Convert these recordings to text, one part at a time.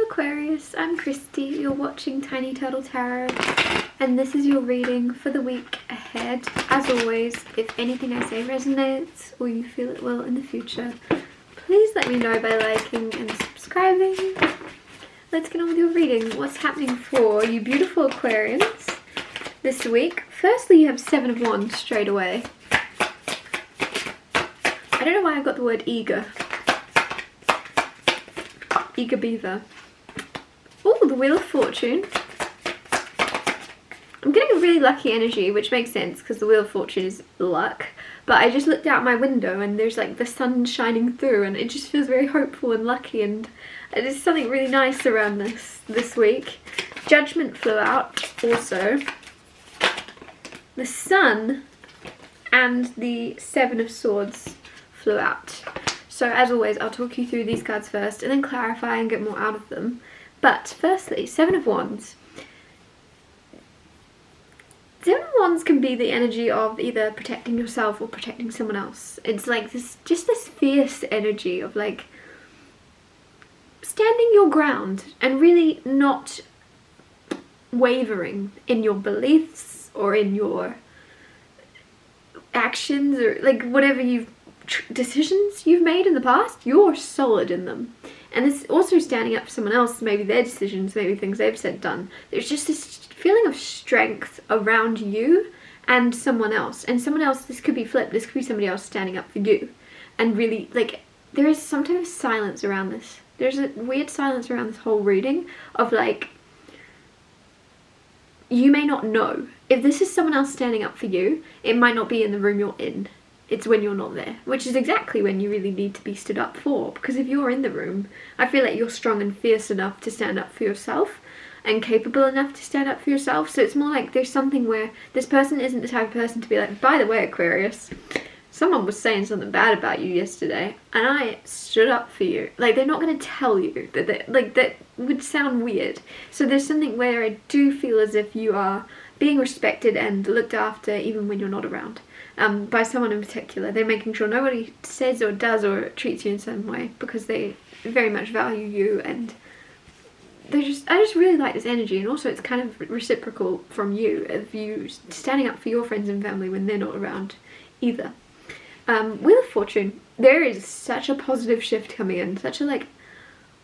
Aquarius, I'm Christy, you're watching Tiny Turtle Tarot, and this is your reading for the week ahead. As always, if anything I say resonates or you feel it will in the future, please let me know by liking and subscribing. Let's get on with your reading. What's happening for you beautiful Aquarians this week? Firstly, you have Seven of Wands straight away. I don't know why I got the word eager. Eager beaver. Oh, the Wheel of Fortune. I'm getting a really lucky energy, which makes sense because the Wheel of Fortune is luck. But I just looked out my window and there's like the sun shining through and it just feels very hopeful and lucky, and there's something really nice around this week. Judgment flew out also. The Sun and the Seven of Swords flew out. So as always, I'll talk you through these cards first and then clarify and get more out of them. But firstly, Seven of Wands. Seven of Wands can be the energy of either protecting yourself or protecting someone else. It's like this fierce energy of like standing your ground and really not wavering in your beliefs or in your actions or like whatever decisions you've made in the past. You're solid in them. And it's also standing up for someone else, maybe their decisions, maybe things they've said, done. There's just this feeling of strength around you and someone else. And someone else, this could be flipped, this could be somebody else standing up for you. And really, like, there is sometimes silence around this. There's a weird silence around this whole reading of like, you may not know. If this is someone else standing up for you, it might not be in the room you're in. It's when you're not there, which is exactly when you really need to be stood up for. Because if you're in the room, I feel like you're strong and fierce enough to stand up for yourself and capable enough to stand up for yourself. So it's more like there's something where this person isn't the type of person to be like, by the way, Aquarius, someone was saying something bad about you yesterday and I stood up for you. Like, they're not going to tell you that, like, that would sound weird. So there's something where I do feel as if you are being respected and looked after even when you're not around. By someone in particular. They're making sure nobody says or does or treats you in some way because they very much value you, and I just really like this energy. And also it's kind of reciprocal from you, of you standing up for your friends and family when they're not around either. Wheel of Fortune, there is such a positive shift coming in, such a like,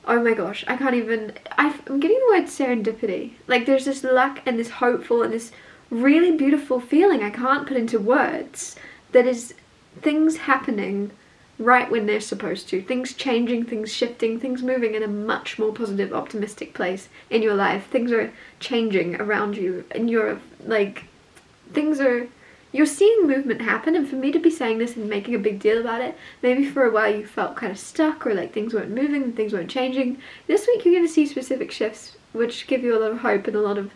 oh my gosh, I can't even, I'm getting the word serendipity. Like, there's this luck and this hopeful and this really beautiful feeling I can't put into words, that is things happening right when they're supposed to, things changing, things shifting, things moving in a much more positive, optimistic place in your life. Things are changing around you and you're like, you're seeing movement happen. And for me to be saying this and making a big deal about it, maybe for a while you felt kind of stuck or like things weren't moving and things weren't changing. This week you're going to see specific shifts which give you a lot of hope and a lot of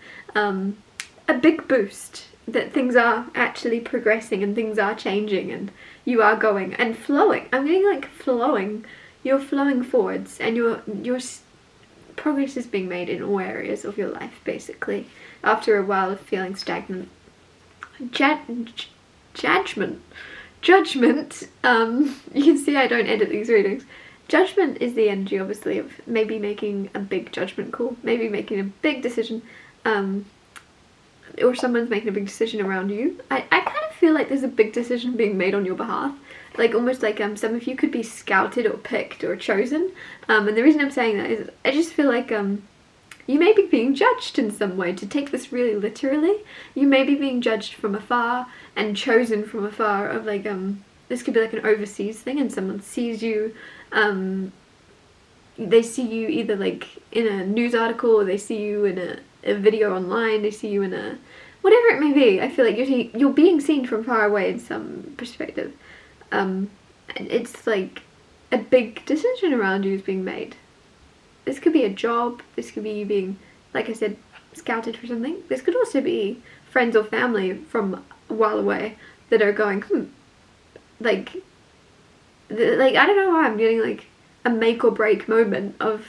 a big boost that things are actually progressing and things are changing and you are going and flowing. I'm getting like flowing. You're flowing forwards and your progress is being made in all areas of your life, basically, after a while of feeling stagnant. Judgment. You can see I don't edit these readings. Judgment is the energy, obviously, of maybe making a big judgment call, maybe making a big decision, or someone's making a big decision around you. I kind of feel like there's a big decision being made on your behalf. Like, almost like some of you could be scouted or picked or chosen. And the reason I'm saying that is I just feel like you may be being judged in some way. To take this really literally, you may be being judged from afar and chosen from afar, of like, this could be like an overseas thing and someone sees you, they see you either like in a news article or they see you in a video online, they see you in a whatever it may be. I feel like you're being seen from far away in some perspective. And it's like a big decision around you is being made. This could be a job, this could be you being, like I said, scouted for something. This could also be friends or family from a while away that are going, like I don't know why I'm getting like a make or break moment of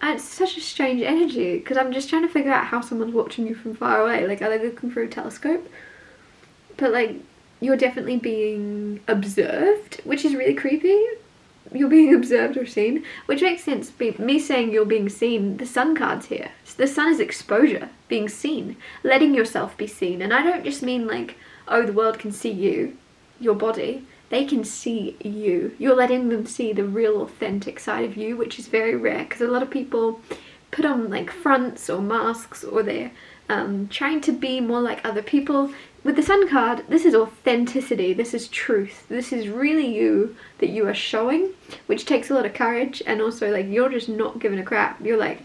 it's such a strange energy, because I'm just trying to figure out how someone's watching you from far away. Like, are they looking through a telescope? But like, you're definitely being observed, which is really creepy. you're being observed or seen, which makes sense. Me saying you're being seen, the sun card's here. The sun is exposure, being seen, letting yourself be seen. And I don't just mean like, oh, the world can see you, your body. They can see you. You're letting them see the real authentic side of you, which is very rare, because a lot of people put on like fronts or masks, or they're trying to be more like other people. With the sun card, this is authenticity, this is truth, this is really you that you are showing, which takes a lot of courage. And also, like, you're just not giving a crap. You're like,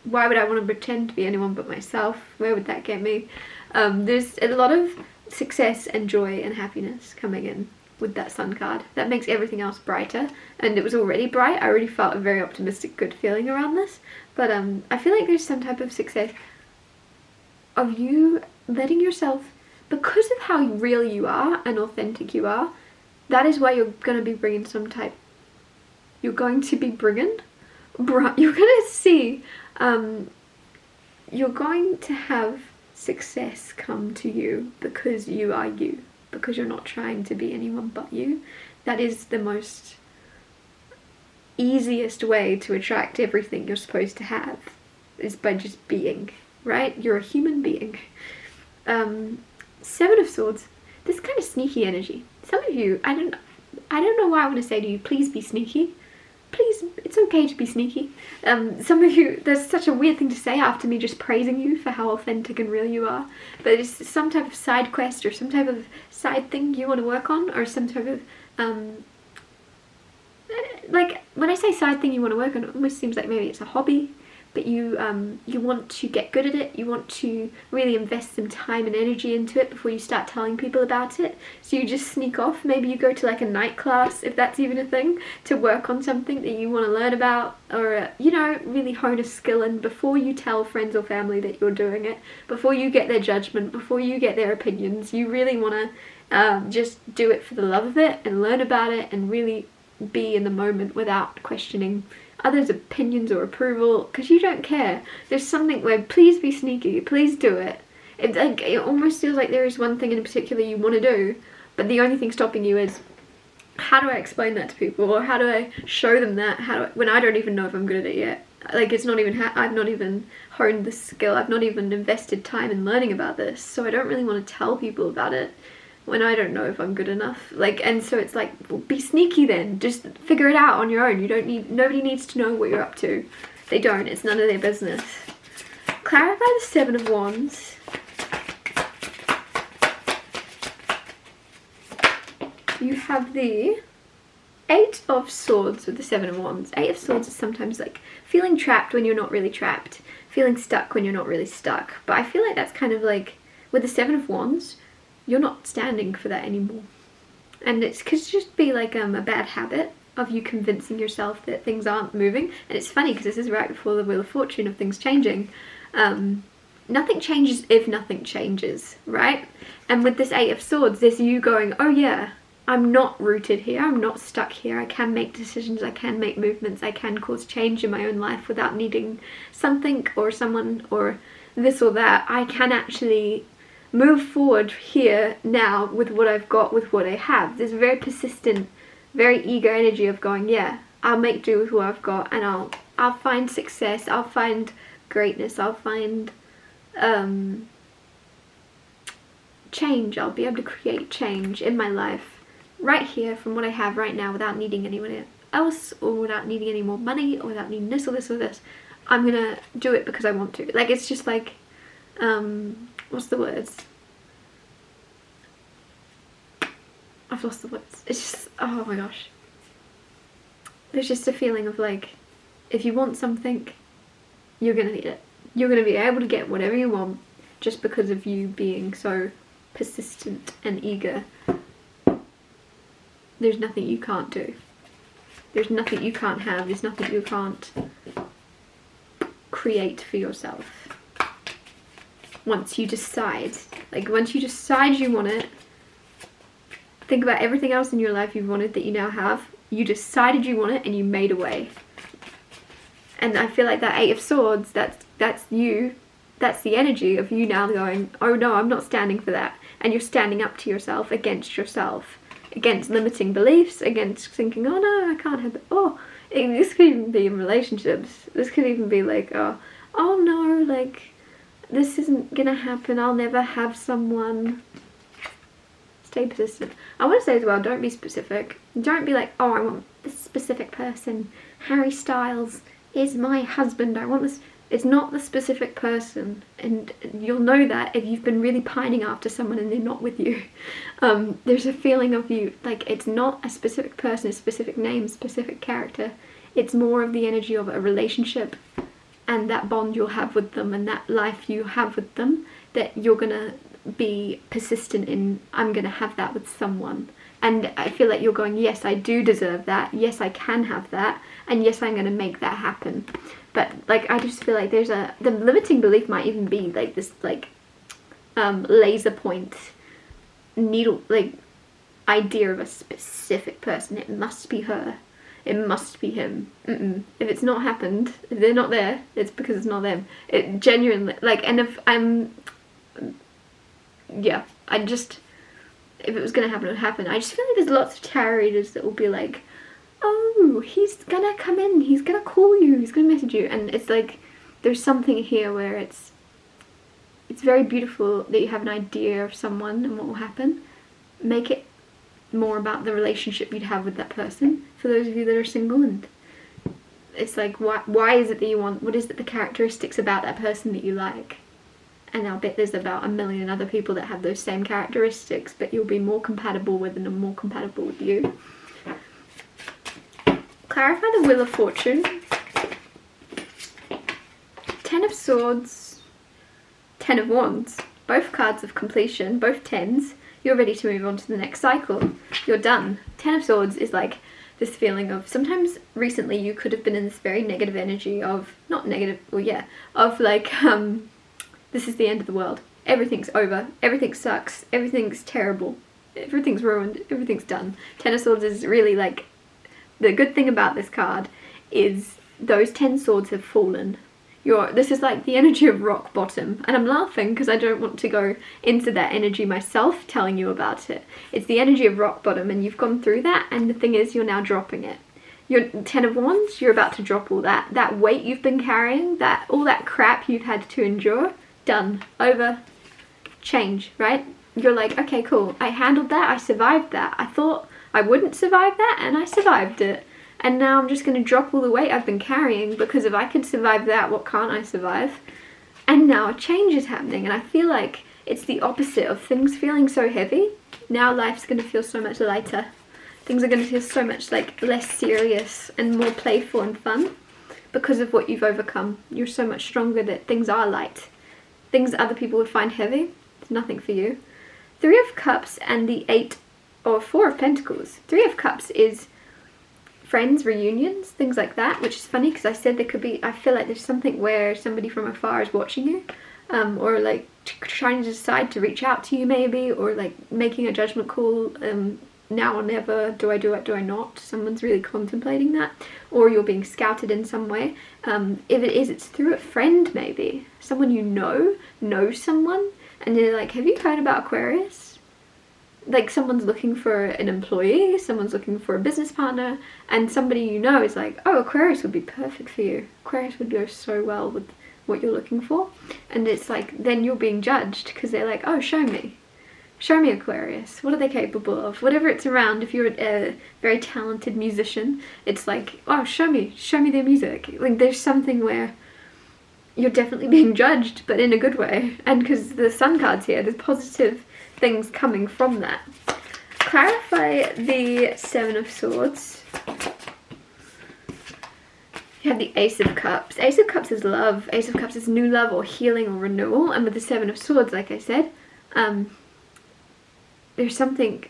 why would I want to pretend to be anyone but myself? Where would that get me? There's a lot of success and joy and happiness coming in with that sun card. That makes everything else brighter, and it was already bright. I already felt a very optimistic, good feeling around this. But I feel like there's some type of success of you letting yourself, because of how real you are and authentic you are, that is why you're going to be bringing some type, you're going to be bringing, you're going to see, you're going to have success come to you because you are you, because you're not trying to be anyone but you. That is the most easiest way to attract everything you're supposed to have, is by just being, right? You're a human being. Seven of Swords, this kind of sneaky energy. Some of you, I don't know why I want to say to you, please be sneaky. Please, it's okay to be sneaky. Some of you, there's such a weird thing to say after me just praising you for how authentic and real you are, but it's some type of side quest or some type of side thing you want to work on, or some type of, like, when I say side thing you want to work on, it almost seems like maybe it's a hobby. But you want to get good at it, you want to really invest some time and energy into it before you start telling people about it. So you just sneak off, maybe you go to like a night class, if that's even a thing, to work on something that you want to learn about, or, you know, really hone a skill in before you tell friends or family that you're doing it, before you get their judgment, before you get their opinions. You really want to just do it for the love of it and learn about it and really be in the moment without questioning others' opinions or approval, because you don't care. There's something where, please be sneaky, please do it. It almost feels like there is one thing in particular you want to do, but the only thing stopping you is, how do I explain that to people, or how do I show them that, when I don't even know if I'm good at it yet. Like, it's not even, I've not even honed the skill, I've not even invested time in learning about this, so I don't really want to tell people about it when I don't know if I'm good enough. Like, and so it's like, well, be sneaky then. Just figure it out on your own. Nobody needs to know what you're up to. They don't. It's none of their business. Clarify the Seven of Wands. You have the Eight of Swords with the Seven of Wands. Eight of Swords is sometimes like feeling trapped when you're not really trapped. Feeling stuck when you're not really stuck. But I feel like that's kind of like, with the Seven of Wands, you're not standing for that anymore. And it could just be like a bad habit of you convincing yourself that things aren't moving. And it's funny because this is right before the Wheel of Fortune of things changing. Nothing changes if nothing changes, right? And with this Eight of Swords, there's you going, oh yeah, I'm not rooted here, I'm not stuck here, I can make decisions, I can make movements, I can cause change in my own life without needing something or someone or this or that. I can actually move forward here now with what I've got, with what I have. There's a very persistent, very eager energy of going, yeah, I'll make do with what I've got, and I'll find success, I'll find greatness, I'll find change. I'll be able to create change in my life right here from what I have right now without needing anyone else, or without needing any more money, or without needing this or this or this. I'm gonna do it because I want to. Like, it's just like, what's the words? I've lost the words. It's just, oh my gosh. There's just a feeling of like, if you want something, you're gonna need it. You're gonna be able to get whatever you want just because of you being so persistent and eager. There's nothing you can't do. There's nothing you can't have. There's nothing you can't create for yourself. Once you decide, like once you decide you want it, think about everything else in your life you've wanted that you now have. You decided you want it and you made a way. And I feel like that Eight of Swords, that's you. That's the energy of you now going, oh no, I'm not standing for that. And you're standing up to yourself against yourself against limiting beliefs, against thinking, oh no, I can't have it. Oh, this could even be in relationships. This could even be like, oh no, like, this isn't gonna happen. I'll never have someone. Stay persistent. I want to say as well, don't be specific. Don't be like, oh, I want this specific person. Harry Styles is my husband. I want this. It's not the specific person, and you'll know that if you've been really pining after someone and they're not with you. There's a feeling of you, like, it's not a specific person, a specific name, specific character. It's more of the energy of a relationship and that bond you'll have with them and that life you have with them, that you're gonna be persistent in. I'm gonna have that with someone. And I feel like you're going, yes, I do deserve that. Yes, I can have that. And yes, I'm going to make that happen. But, like, I just feel like there's the limiting belief might even be, like, this, like, laser point needle, like, idea of a specific person. It must be her. It must be him. If it's not happened, if they're not there, it's because it's not them. It genuinely, like, and if yeah, if it was going to happen, it would happen. I just feel like there's lots of tarot readers that will be like, oh, he's gonna come in, he's gonna call you, he's gonna message you. And it's like, there's something here where it's very beautiful that you have an idea of someone and what will happen. Make it more about the relationship you'd have with that person, for those of you that are single. And it's like, why is it that you want, what is it, the characteristics about that person that you like? And I'll bet there's about a million other people that have those same characteristics, but you'll be more compatible with and are more compatible with you. Clarify the Wheel of Fortune. 10 of Swords, 10 of Wands. Both cards of completion, both 10s. You're ready to move on to the next cycle. You're done. 10 of Swords is like this feeling of, sometimes recently you could have been in this very negative energy of, not negative, well yeah, of like, this is the end of the world. Everything's over. Everything sucks. Everything's terrible. Everything's ruined. Everything's done. 10 of Swords is really like, the good thing about this card is those 10 swords have fallen. This is like the energy of rock bottom. And I'm laughing because I don't want to go into that energy myself telling you about it. It's the energy of rock bottom, and you've gone through that, and the thing is, you're now dropping it. You're 10 of Wands, you're about to drop all that. That weight you've been carrying, all that crap you've had to endure, done, over, change, right? You're like, okay, cool, I handled that, I survived that. I thought I wouldn't survive that, and I survived it. And now I'm just going to drop all the weight I've been carrying, because if I could survive that, what can't I survive? And now a change is happening, and I feel like it's the opposite of things feeling so heavy. Now life's going to feel so much lighter. Things are going to feel so much like less serious and more playful and fun because of what you've overcome. You're so much stronger that things are light. Things other people would find heavy, it's nothing for you. 3 of Cups and the 8 or 4 of Pentacles. 3 of Cups is friends, reunions, things like that, which is funny because I said there could be, I feel like there's something where somebody from afar is watching you, or like trying to decide to reach out to you maybe, or like making a judgment call, now or never, do I do it, do I not? Someone's really contemplating that, or you're being scouted in some way. If it is, it's through a friend maybe, someone you knows someone, and they're like, have you heard about Aquarius? Like someone's looking for an employee, someone's looking for a business partner, and somebody you know is like, oh, Aquarius would be perfect for you. Aquarius would go so well with what you're looking for. And it's like, then you're being judged because they're like, oh, show me Aquarius, what are they capable of? Whatever it's around. If you're a very talented musician, it's like, oh, show me their music. Like there's something where you're definitely being judged, but in a good way. And because the Sun card's here, there's positive things coming from that. Clarify the 7 of Swords. You have the Ace of Cups. Ace of Cups is love. Ace of Cups is new love or healing or renewal. And with the 7 of Swords, like I said, there's something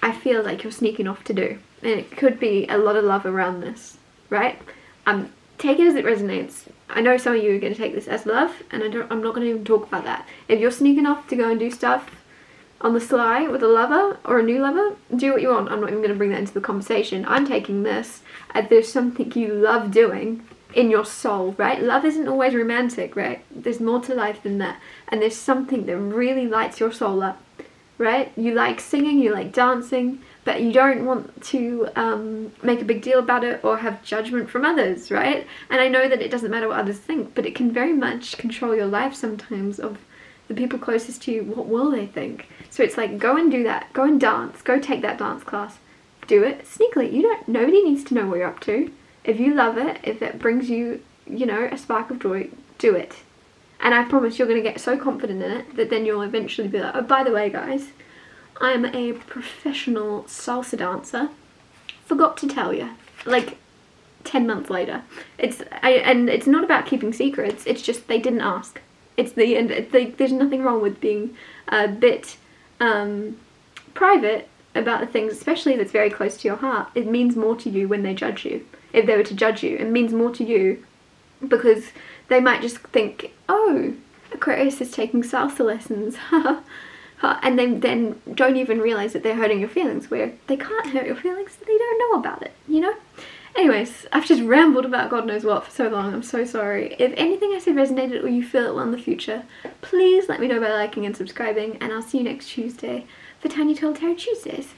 I feel like you're sneaking off to do. And it could be a lot of love around this, right? Take it as it resonates. I know some of you are going to take this as love, and I'm not going to even talk about that. If you're sneaking off to go and do stuff on the sly with a lover or a new lover, do what you want. I'm not even going to bring that into the conversation. I'm taking this as there's something you love doing in your soul, right? Love isn't always romantic, right? There's more to life than that. And there's something that really lights your soul up, right? You like singing, you like dancing, but you don't want to make a big deal about it or have judgment from others, right? And I know that it doesn't matter what others think, but it can very much control your life sometimes, of the people closest to you. What will they think? So it's like, go and do that. Go and dance. Go take that dance class. Do it sneakily. Nobody needs to know what you're up to. If you love it, if it brings you, you know, a spark of joy, do it. And I promise you're going to get so confident in it that then you'll eventually be like, oh, by the way, guys, I'm a professional salsa dancer. Forgot to tell you. Like, 10 months later. And it's not about keeping secrets, it's just they didn't ask. There's nothing wrong with being a bit private about the things, especially if it's very close to your heart. It means more to you when they judge you. If they were to judge you, it means more to you because they might just think, oh, Aquarius is taking salsa lessons, and then don't even realise that they're hurting your feelings, where they can't hurt your feelings, they don't know about it, you know? Anyways, I've just rambled about God knows what for so long, I'm so sorry. If anything I said resonated or you feel it will in the future, please let me know by liking and subscribing, and I'll see you next Tuesday for Tiny Tall Tarot Tuesdays.